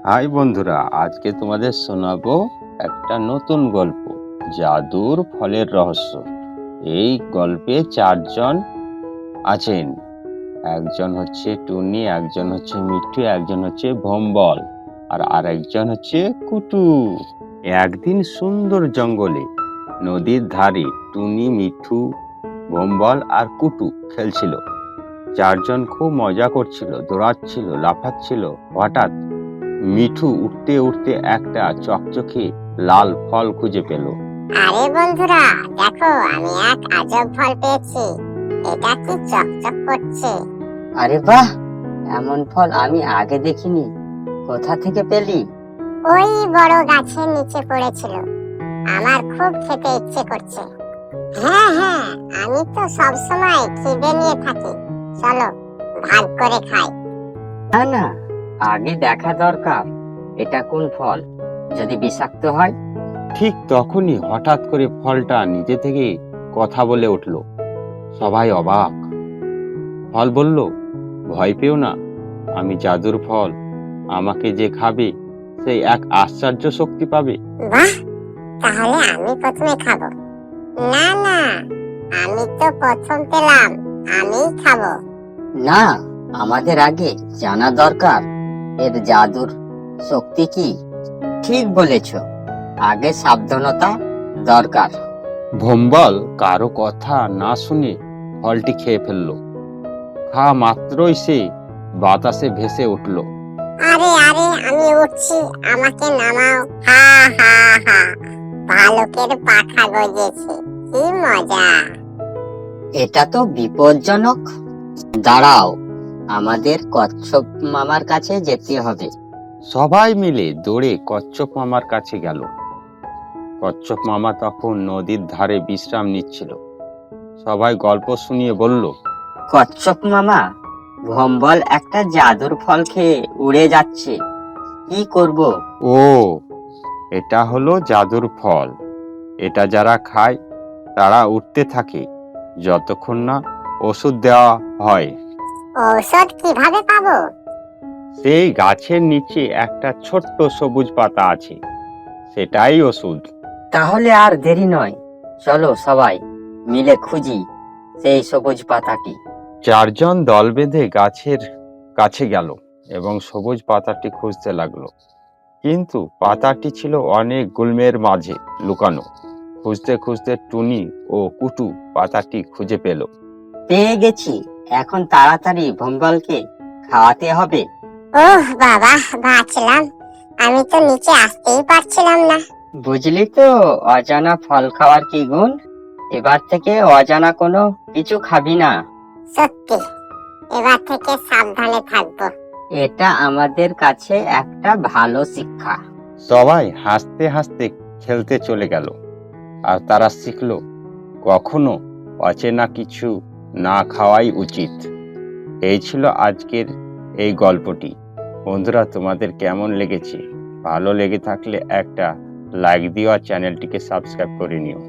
High বন্ধুরা, আজকে তোমাদের শোনাবো একটা নতুন গল্প, জাদুর ফলের রহস্য। এই গল্পে চারজন আছেন। একজন হচ্ছে টুনি, একজন হচ্ছে মিঠু, একজন হচ্ছে ভম্বল, আর আরেকজন হচ্ছে কুটু। একদিন সুন্দর জঙ্গলে নদীর ধারে টুনি, মিঠু, ভম্বল আর কুটু খেলছিল। চারজন খুব মজা করছিল, দৌড়াচ্ছিল, লাফাচ্ছিল। হঠাৎ মিঠু উঠতে উঠতে একটা চকচকে লাল ফল খুঁজে পেল। আরে বন্ধুরা, দেখো আমি এক আজব ফল পেয়েছি। এটা কি চকচক করছে? আরে বাহ, এমন ফল আমি আগে দেখিনি। কোথা থেকে পেলি? ওই বড় গাছের নিচে পড়েছিল। আমার খুব খেতে ইচ্ছে করছে। হ্যাঁ হ্যাঁ, আমি তো সব সময় খিদে নিয়ে থাকি। চলো ভাগ করে খাই। না না, আগে দেখা দরকার এটা কোন ফল, যদি বিষাক্ত হয়। ঠিক তখনই হঠাৎ করে ফলটা নিজে থেকে কথা বলে উঠল। সবাই অবাক। ফল বলল, ভয় পেও না, আমি জাদুর ফল। আমাকে যে খাবে সে এক আশ্চর্য শক্তি পাবে। বাহ, তাহলে আমি প্রথমে খাবো। না না, আমি তো প্রথম পেলাম, আমিই খাবো। না, আমাদের আগে জানা দরকার এর জাদুর শক্তি কি। ঠিক বলেছ, আগে সাবধানতা দরকার। ভম্বল কারো কথা না শুনে ফলটি খেয়ে ফেলল। খাওয়া মাত্রই সে বাতাসে ভেসে উঠল। আরে আরে, আমি উঠছি, আমাকে নামাও। হা হা হা, ভালুকের পাখা গজিয়েছে, কি মজা। এটা তো বিপজ্জনক। দাঁড়াও, আমাদের কচ্ছপ মামার কাছে যেতে হবে। সবাই মিলে দৌড়ে কচ্ছপ মামার কাছে গেল। কচ্ছপ মামা তখন নদীর ধারে বিশ্রাম নিচ্ছিল। সবাই গল্প শুনিয়ে বলল, কচ্ছপ মামা, ভম্বল একটা জাদুর ফল খেয়ে উড়ে যাচ্ছে, কি করব? ও, এটা হলো জাদুর ফল। এটা যারা খায় তারা উঠতে থাকে, যতক্ষণ না ওষুধ দেওয়া হয়। ঔষধ কিভাবে পাবো? সেই গাছের নিচে একটা ছোট্ট সবুজ পাতা আছে, সেটাই ওষুধ। তাহলে আর দেরি নয়, চলো সবাই মিলে খুঁজি সেই সবুজ পাতাটি। চারজন দল বেঁধে গাছের কাছে গেল এবং সবুজ পাতাটি খুঁজতে লাগলো। কিন্তু পাতাটি ছিল অনেক গুল্মের মাঝে লুকানো। খুঁজতে খুঁজতে টুনি ও কুটু পাতাটি খুঁজে পেল। পেয়ে গেছি, এখন তাড়াতাড়ি ভম্বলকে খাওয়াতে হবে। ওহ বাবা, বাঁচলাম। আমি তো নিচে আসতেই পারছিলাম না। বুঝলি তো অজানা ফল খাওয়ার কি গুণ। এবার থেকে অজানা কোনো কিছু খাবি না। সত্যি, এবার থেকে সাবধানে থাকবো। এটা আমাদের কাছে একটা ভালো শিক্ষা। সবাই হাসতে হাসতে খেলতে চলে গেল, আর তারা শিখলো কখনো অচেনা কিছু না খাওয়াই উচিত। এই ছিল আজকের এই গল্পটি। বন্ধুরা, তোমাদের কেমন লেগেছে? ভালো লেগে থাকলে একটা লাইক দিও আর চ্যানেলটিকে সাবস্ক্রাইব করে নিও।